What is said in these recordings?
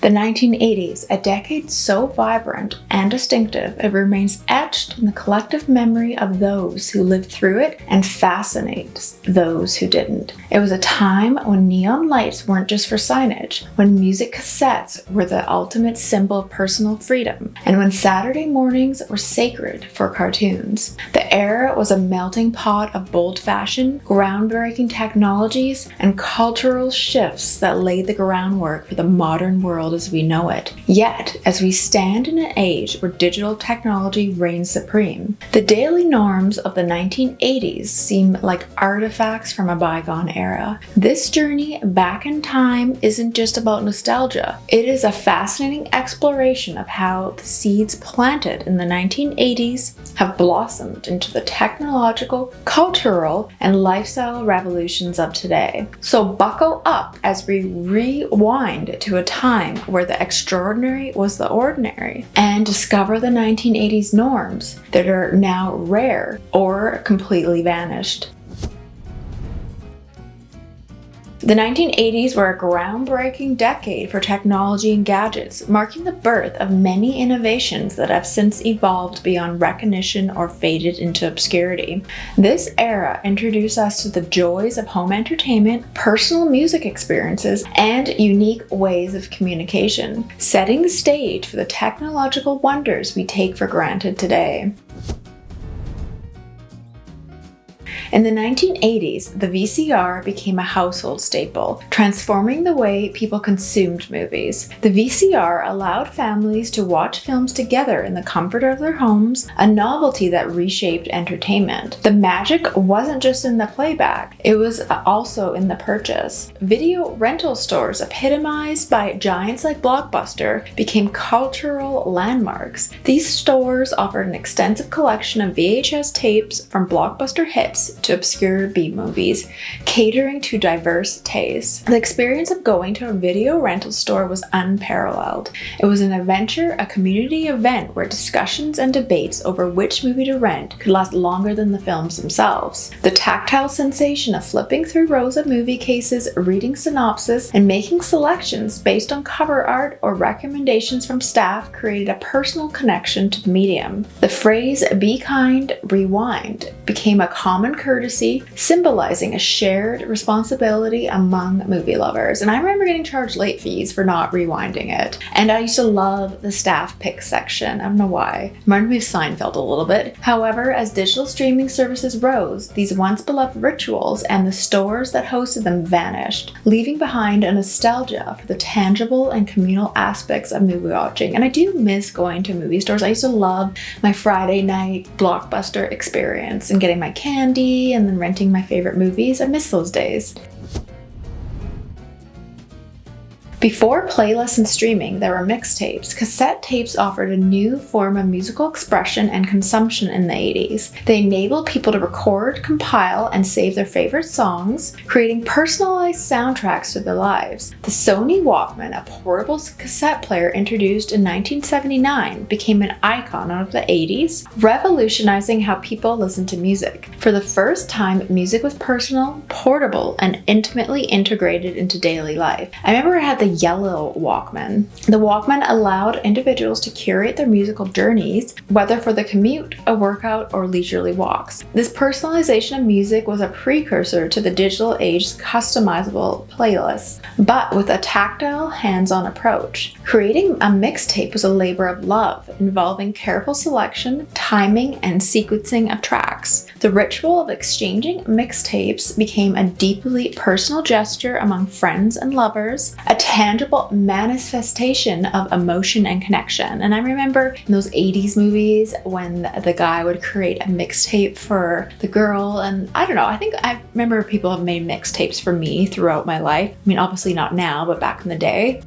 The 1980s, a decade so vibrant and distinctive, it remains etched in the collective memory of those who lived through it and fascinates those who didn't. It was a time when neon lights weren't just for signage, when music cassettes were the ultimate symbol of personal freedom, and when Saturday mornings were sacred for cartoons. The era was a melting pot of bold fashion, groundbreaking technologies, and cultural shifts that laid the groundwork for the modern world as we know it. Yet, as we stand in an age where digital technology reigns supreme, the daily norms of the 1980s seem like artifacts from a bygone era. This journey back in time isn't just about nostalgia. It is a fascinating exploration of how the seeds planted in the 1980s have blossomed into the technological, cultural, and lifestyle revolutions of today. So buckle up as we rewind to a time where the extraordinary was the ordinary and discover the 1980s norms that are now rare or completely vanished. The 1980s were a groundbreaking decade for technology and gadgets, marking the birth of many innovations that have since evolved beyond recognition or faded into obscurity. This era introduced us to the joys of home entertainment, personal music experiences, and unique ways of communication, setting the stage for the technological wonders we take for granted today. In the 1980s, the VCR became a household staple, transforming the way people consumed movies. The VCR allowed families to watch films together in the comfort of their homes, a novelty that reshaped entertainment. The magic wasn't just in the playback, it was also in the purchase. Video rental stores, epitomized by giants like Blockbuster, became cultural landmarks. These stores offered an extensive collection of VHS tapes from blockbuster hits to obscure B-movies, catering to diverse tastes. The experience of going to a video rental store was unparalleled. It was an adventure, a community event where discussions and debates over which movie to rent could last longer than the films themselves. The tactile sensation of flipping through rows of movie cases, reading synopsis, and making selections based on cover art or recommendations from staff created a personal connection to the medium. The phrase "be kind, rewind" became a common courtesy, symbolizing a shared responsibility among movie lovers. And I remember getting charged late fees for not rewinding it. And I used to love the staff pick section. I don't know why. It reminded me of Seinfeld a little bit. However, as digital streaming services rose, these once beloved rituals and the stores that hosted them vanished, leaving behind a nostalgia for the tangible and communal aspects of movie watching. And I do miss going to movie stores. I used to love my Friday night Blockbuster experience and getting my candy and then renting my favorite movies. I miss those days. Before playlists and streaming, there were mixtapes. Cassette tapes offered a new form of musical expression and consumption in the 80s. They enabled people to record, compile, and save their favorite songs, creating personalized soundtracks to their lives. The Sony Walkman, a portable cassette player introduced in 1979, became an icon of the 80s, revolutionizing how people listened to music. For the first time, music was personal, portable, and intimately integrated into daily life. I remember I had the yellow Walkman. The Walkman allowed individuals to curate their musical journeys, whether for the commute, a workout, or leisurely walks. This personalization of music was a precursor to the digital age's customizable playlists, but with a tactile, hands-on approach. Creating a mixtape was a labor of love, involving careful selection, timing, and sequencing of tracks. The ritual of exchanging mixtapes became a deeply personal gesture among friends and lovers, a tangible manifestation of emotion and connection. And I remember in those 80s movies when the guy would create a mixtape for the girl, and I don't know, I remember people have made mixtapes for me throughout my life. I mean, obviously not now, but back in the day.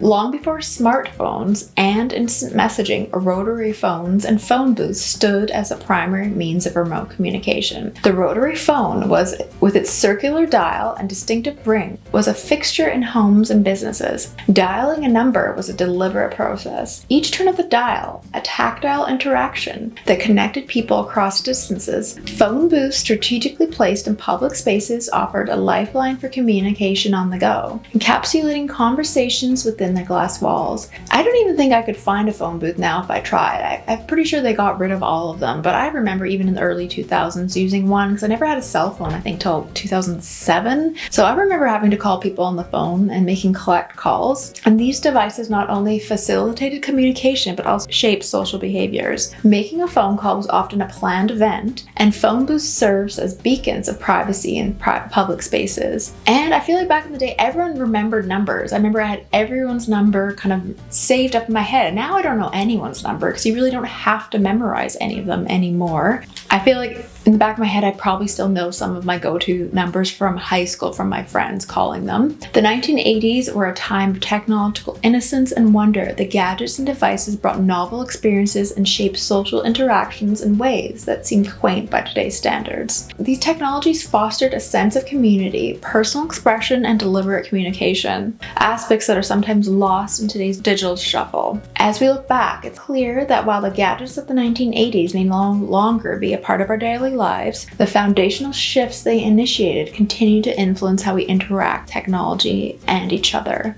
Long before smartphones and instant messaging, rotary phones and phone booths stood as a primary means of remote communication. The rotary phone was, with its circular dial and distinctive ring, was a fixture in homes and businesses. Dialing a number was a deliberate process. Each turn of the dial, a tactile interaction that connected people across distances. Phone booths strategically placed in public spaces offered a lifeline for communication on the go, encapsulating conversations within their glass walls. I don't even think I could find a phone booth now if I tried. I'm pretty sure they got rid of all of them, but I remember even in the early 2000s using one because I never had a cell phone, I think, till 2007. So I remember having to call people on the phone and making collect calls. And these devices not only facilitated communication, but also shaped social behaviors. Making a phone call was often a planned event, and phone booths served as beacons of privacy in public spaces. And I feel like back in the day, everyone remembered numbers. I remember I had everyone's number kind of saved up in my head. Now I don't know anyone's number because you really don't have to memorize any of them anymore. I feel like in the back of my head, I probably still know some of my go-to numbers from high school from my friends calling them. The 1980s were a time of technological innocence and wonder. The gadgets and devices brought novel experiences and shaped social interactions in ways that seemed quaint by today's standards. These technologies fostered a sense of community, personal expression, and deliberate communication, aspects that are sometimes lost in today's digital shuffle. As we look back, it's clear that while the gadgets of the 1980s may no longer be a part of our daily lives, the foundational shifts they initiated continue to influence how we interact with technology and each other.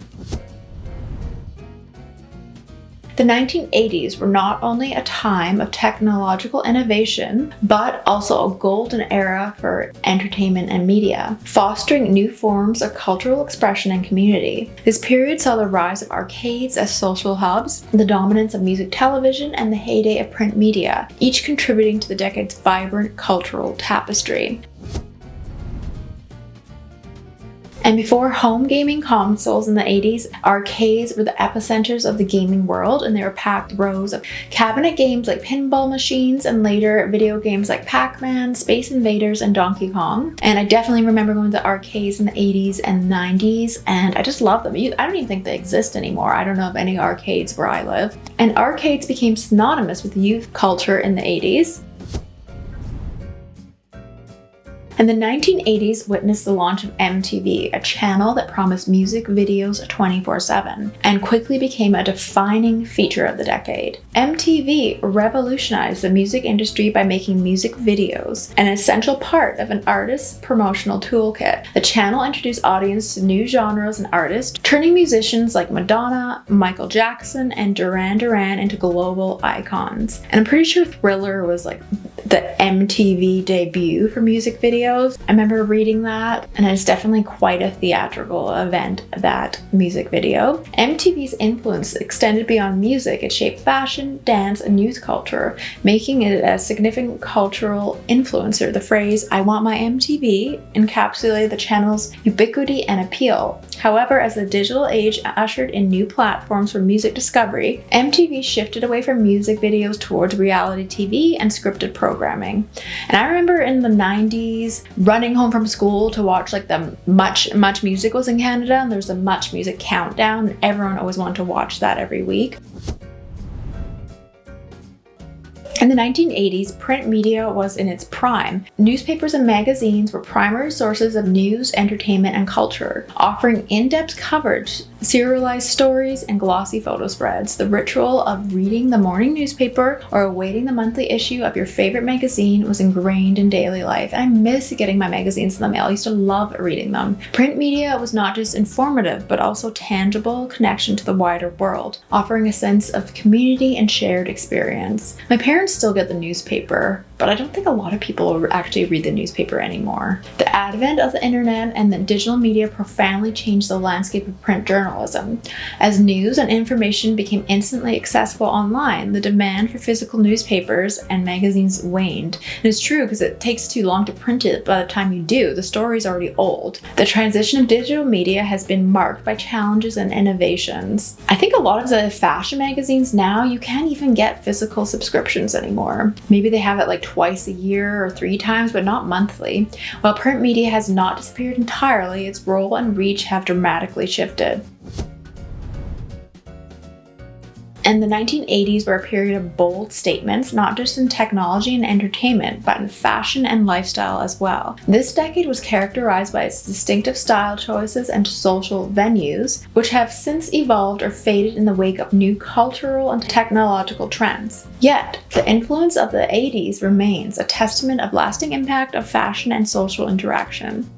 The 1980s were not only a time of technological innovation, but also a golden era for entertainment and media, fostering new forms of cultural expression and community. This period saw the rise of arcades as social hubs, the dominance of music television, and the heyday of print media, each contributing to the decade's vibrant cultural tapestry. And before home gaming consoles in the 80s, arcades were the epicenters of the gaming world, and there were packed rows of cabinet games like pinball machines, and later video games like Pac-Man, Space Invaders, and Donkey Kong. And I definitely remember going to arcades in the 80s and 90s, and I just love them. I don't even think they exist anymore. I don't know of any arcades where I live. And arcades became synonymous with youth culture in the 80s. And the 1980s witnessed the launch of MTV, a channel that promised music videos 24/7, and quickly became a defining feature of the decade. MTV revolutionized the music industry by making music videos an essential part of an artist's promotional toolkit. The channel introduced audience to new genres and artists, turning musicians like Madonna, Michael Jackson, and Duran Duran into global icons. And I'm pretty sure Thriller was like the MTV debut for music videos. I remember reading that, and it's definitely quite a theatrical event, that music video. MTV's influence extended beyond music. It shaped fashion, dance, and youth culture, making it a significant cultural influencer. The phrase, "I want my MTV," encapsulated the channel's ubiquity and appeal. However, as the digital age ushered in new platforms for music discovery, MTV shifted away from music videos towards reality TV and scripted programming. And I remember in the 90s running home from school to watch like the Much Music was in Canada, and there's a Much Music countdown, and everyone always wanted to watch that every week. In the 1980s, print media was in its prime. Newspapers and magazines were primary sources of news, entertainment, and culture, offering in-depth coverage, serialized stories, and glossy photo spreads. The ritual of reading the morning newspaper or awaiting the monthly issue of your favorite magazine was ingrained in daily life, and I miss getting my magazines in the mail. I used to love reading them. Print media was not just informative, but also tangible connection to the wider world, offering a sense of community and shared experience. My parents still get the newspaper, but I don't think a lot of people actually read the newspaper anymore. The advent of the internet and the digital media profoundly changed the landscape of print journalism. As news and information became instantly accessible online, the demand for physical newspapers and magazines waned. And it's true, because it takes too long to print it. By the time you do, the story's already old. The transition of digital media has been marked by challenges and innovations. I think a lot of the fashion magazines now, you can't even get physical subscriptions anymore. Maybe they have it like twice a year or 3 times, but not monthly. While print media has not disappeared entirely, its role and reach have dramatically shifted. And the 1980s were a period of bold statements, not just in technology and entertainment, but in fashion and lifestyle as well. This decade was characterized by its distinctive style choices and social venues, which have since evolved or faded in the wake of new cultural and technological trends. Yet, the influence of the 80s remains a testament of lasting impact of fashion and social interaction.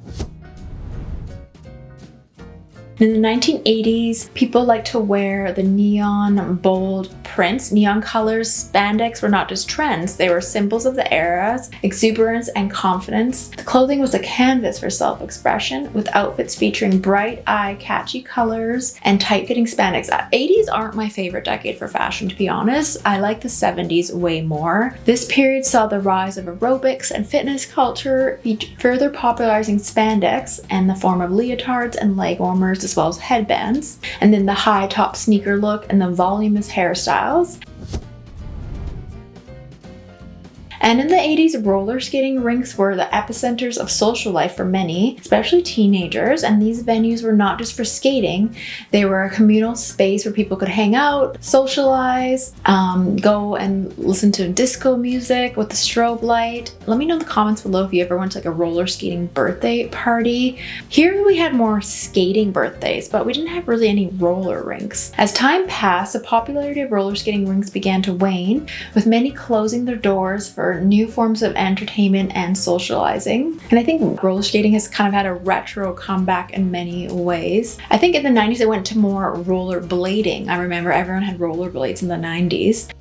In the 1980s, people liked to wear the neon, bold prints. Neon colors, spandex were not just trends, they were symbols of the era's exuberance and confidence. The clothing was a canvas for self-expression, with outfits featuring bright, eye-catchy colors and tight-fitting spandex. 80s aren't my favorite decade for fashion, to be honest. I like the 70s way more. This period saw the rise of aerobics and fitness culture, further popularizing spandex in the form of leotards and leg warmers, as well as headbands, and then the high top sneaker look and the voluminous hairstyles. And in the 80s, roller skating rinks were the epicenters of social life for many, especially teenagers, and these venues were not just for skating, they were a communal space where people could hang out, socialize, go and listen to disco music with the strobe light. Let me know in the comments below if you ever went to like a roller skating birthday party. Here we had more skating birthdays, but we didn't have really any roller rinks. As time passed, the popularity of roller skating rinks began to wane, with many closing their doors for new forms of entertainment and socializing. And I think roller skating has kind of had a retro comeback in many ways. I think in the 90s it went to more roller blading. I remember everyone had roller blades in the 90s.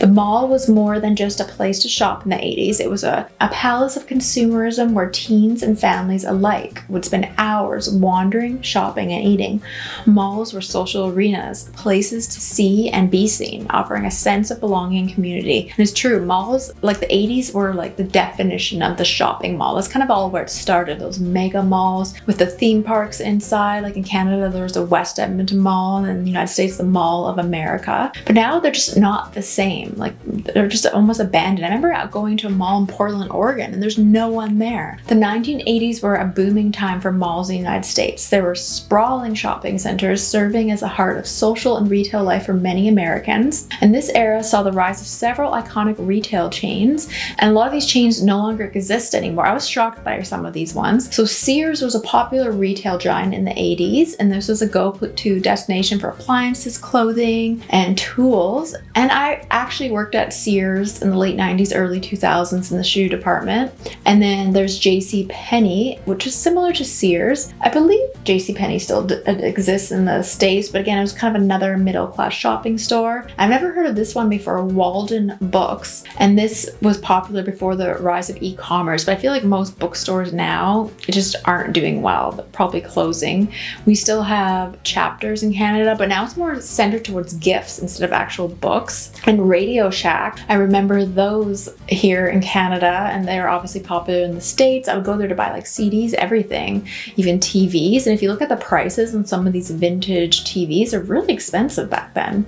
The mall was more than just a place to shop in the 80s. It was a palace of consumerism where teens and families alike would spend hours wandering, shopping, and eating. Malls were social arenas, places to see and be seen, offering a sense of belonging and community. And it's true, malls, like the 80s were like the definition of the shopping mall. That's kind of all where it started, those mega malls with the theme parks inside. Like in Canada, there was the West Edmonton Mall, and in the United States, the Mall of America. But now they're just not the same. Like they're just almost abandoned. I remember going to a mall in Portland, Oregon, and there's no one there. The 1980s were a booming time for malls in the United States. There were sprawling shopping centers serving as a heart of social and retail life for many Americans. And this era saw the rise of several iconic retail chains, and a lot of these chains no longer exist anymore. I was shocked by some of these ones. So Sears was a popular retail giant in the 80s, and this was a go-to destination for appliances, clothing, and tools. And I actually worked at Sears in the late 90s, early 2000s in the shoe department. And then there's JCPenney, which is similar to Sears. I believe JCPenney still exists in the States, but again, it was kind of another middle-class shopping store. I've never heard of this one before, Walden Books. And this was popular before the rise of e-commerce, but I feel like most bookstores now just aren't doing well, but probably closing. We still have Chapters in Canada, but now it's more centered towards gifts instead of actual books. And Radio Shack, I remember those here in Canada, and they're obviously popular in the States. I would go there to buy like CDs, everything, even TVs. And if you look at the prices on some of these vintage TVs, they're really expensive back then.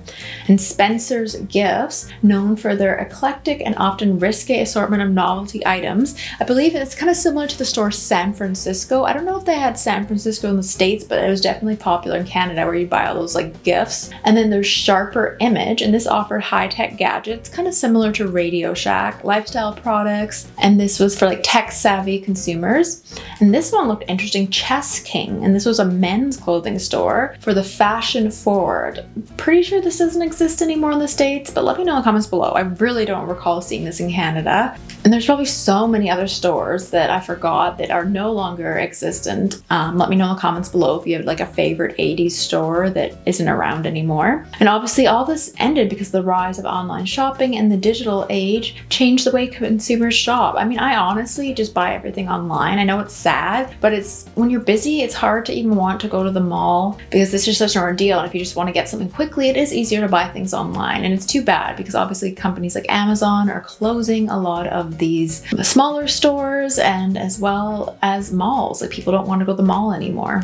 And Spencer's Gifts, known for their eclectic and often risque assortment of novelty items. I believe it's kind of similar to the store San Francisco. I don't know if they had San Francisco in the States, but it was definitely popular in Canada where you buy all those like gifts. And then there's Sharper Image, and this offered high-tech gadgets, kind of similar to Radio Shack, lifestyle products, and this was for like tech-savvy consumers. And this one looked interesting, Chess King, and this was a men's clothing store for the fashion forward. Pretty sure this doesn't exist anymore in the States, but let me know in the comments below. I really don't recall seeing this in Canada. And there's probably so many other stores that I forgot that are no longer existent. Let me know in the comments below if you have like a favorite 80s store that isn't around anymore. And obviously all this ended because the rise of online shopping and the digital age changed the way consumers shop. I mean, I honestly just buy everything online. I know it's sad, but it's when you're busy, it's hard to even want to go to the mall because it's just such an ordeal. And if you just want to get something quickly, it is easier to buy things online. And it's too bad because obviously companies like Amazon are closing a lot of these smaller stores and as well as malls. Like people don't want to go to the mall anymore.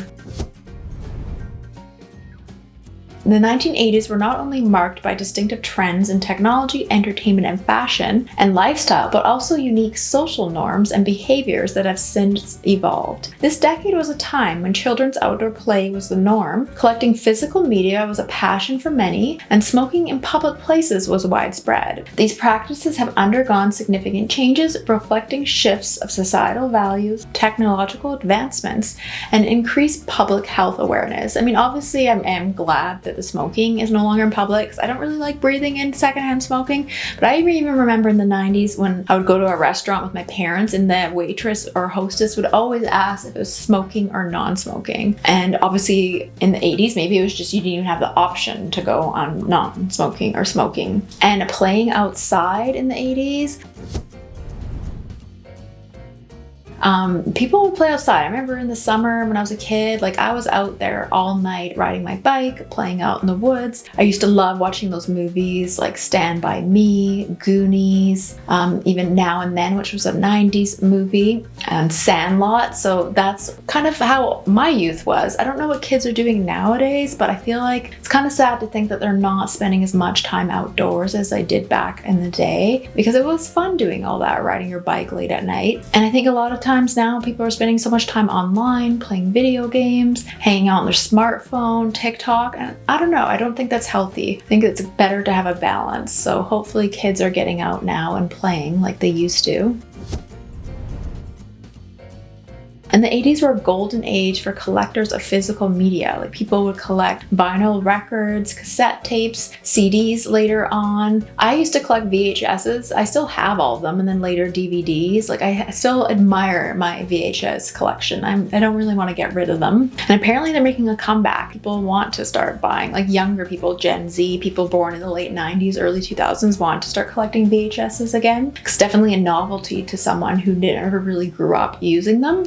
The 1980s were not only marked by distinctive trends in technology, entertainment, and fashion, and lifestyle, but also unique social norms and behaviors that have since evolved. This decade was a time when children's outdoor play was the norm, collecting physical media was a passion for many, and smoking in public places was widespread. These practices have undergone significant changes, reflecting shifts of societal values, technological advancements, and increased public health awareness. I mean, obviously, I am glad that the smoking is no longer in public, because I don't really like breathing in secondhand smoking, but I even remember in the 90s when I would go to a restaurant with my parents and the waitress or hostess would always ask if it was smoking or non-smoking. And obviously in the 80s, maybe it was just you didn't even have the option to go on non-smoking or smoking. And playing outside in the 80s, people would play outside. I remember in the summer when I was a kid, like I was out there all night riding my bike, playing out in the woods. I used to love watching those movies like Stand By Me, Goonies, even Now and Then, which was a 90s movie, and Sandlot. So that's kind of how my youth was. I don't know what kids are doing nowadays, but I feel like it's kind of sad to think that they're not spending as much time outdoors as I did back in the day, because it was fun doing all that, riding your bike late at night. And I think a lot of times now people are spending so much time online, playing video games, hanging out on their smartphone, TikTok, and I don't know, I don't think that's healthy. I think it's better to have a balance. So hopefully kids are getting out now and playing like they used to. And the 80s were a golden age for collectors of physical media. Like people would collect vinyl records, cassette tapes, CDs later on. I used to collect VHSs. I still have all of them, and then later DVDs. Like I still admire my VHS collection. I don't really want to get rid of them. And apparently they're making a comeback. People want to start buying, like younger people, Gen Z, people born in the late 90s, early 2000s want to start collecting VHSs again. It's definitely a novelty to someone who never really grew up using them.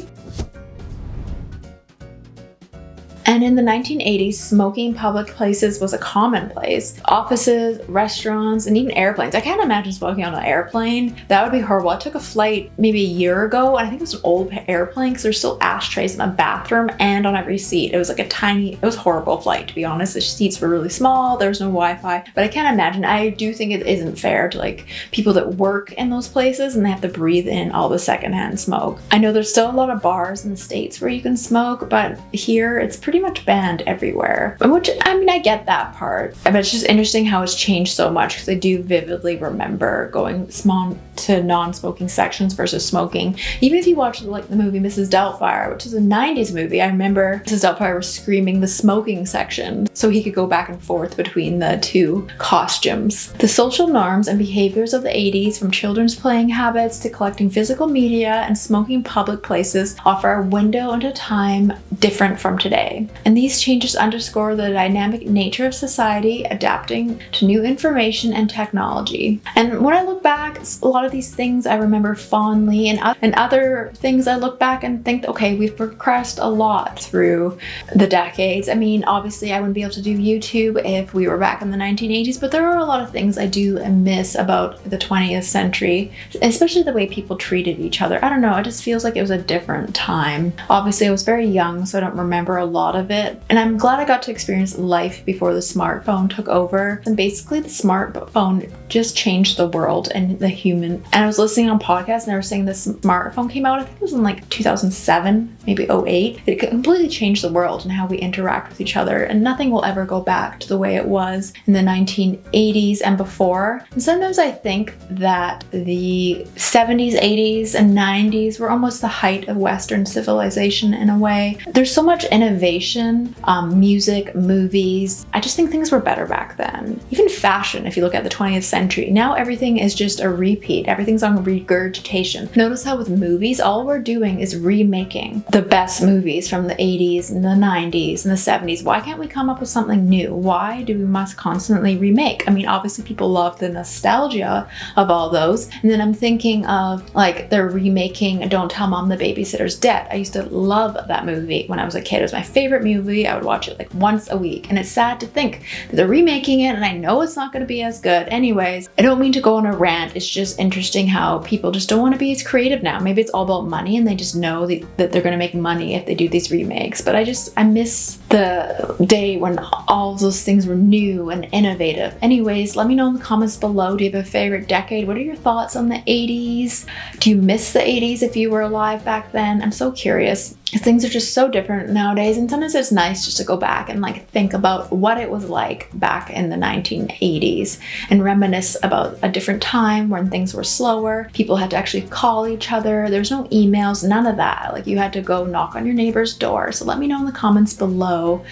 And in the 1980s, smoking in public places was a commonplace. Offices, restaurants, and even airplanes. I can't imagine smoking on an airplane. That would be horrible. I took a flight maybe a year ago, and I think it was an old airplane because there's still ashtrays in the bathroom and on every seat. It was like it was a horrible flight, to be honest. The seats were really small, there was no Wi-Fi. But I can't imagine. I do think it isn't fair to like people that work in those places and they have to breathe in all the secondhand smoke. I know there's still a lot of bars in the States where you can smoke, but here it's pretty much banned everywhere. Which, I mean, I get that part, but it's just interesting how it's changed so much, because I do vividly remember going to non-smoking sections versus smoking. Even if you watch like the movie Mrs. Doubtfire, which is a 90s movie, I remember Mrs. Doubtfire was screaming the smoking section so he could go back and forth between the two costumes. The social norms and behaviors of the 80s, from children's playing habits to collecting physical media and smoking in public places, offer a window into time different from today. And these changes underscore the dynamic nature of society adapting to new information and technology. And when I look back, a lot of these things I remember fondly, and other things I look back and think, okay, we've progressed a lot through the decades. I mean, obviously I wouldn't be able to do YouTube if we were back in the 1980s, but there are a lot of things I do miss about the 20th century, especially the way people treated each other. I don't know, it just feels like it was a different time. Obviously I was very young, so I don't remember a lot of it. And I'm glad I got to experience life before the smartphone took over. And basically the smartphone just changed the world and the human. And I was listening on podcasts and they were saying the smartphone came out, I think it was in like 2007, maybe 08. It completely changed the world and how we interact with each other. And nothing will ever go back to the way it was in the 1980s and before. And sometimes I think that the 70s, 80s, and 90s were almost the height of Western civilization in a way. There's so much innovation, music, movies. I just think things were better back then. Even fashion, if you look at the 20th century, now everything is just a repeat. Everything's on regurgitation. Notice how with movies, all we're doing is remaking the best movies from the 80s and the 90s and the 70s. Why can't we come up with something new? Why do we must constantly remake? I mean, obviously people love the nostalgia of all those. And then I'm thinking of like they're remaking Don't Tell Mom the Babysitter's Dead. I used to love that movie when I was a kid. It was my favorite movie. I would watch it like once a week. And it's sad to think that they're remaking it and I know it's not going to be as good. Anyways, I don't mean to go on a rant. It's just interesting how people just don't want to be as creative now. Maybe it's all about money and they just know that they're going to make money if they do these remakes. But I miss the day when all of those things were new and innovative. Anyways, let me know in the comments below. Do you have a favorite decade? What are your thoughts on the 80s? Do you miss the 80s if you were alive back then? I'm so curious. Things are just so different nowadays, and sometimes it's nice just to go back and like think about what it was like back in the 1980s and reminisce about a different time when things were slower. People had to actually call each other. There's no emails, none of that. Like, you had to go knock on your neighbor's door. So let me know in the comments below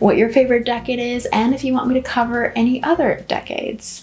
what your favorite decade is, and if you want me to cover any other decades.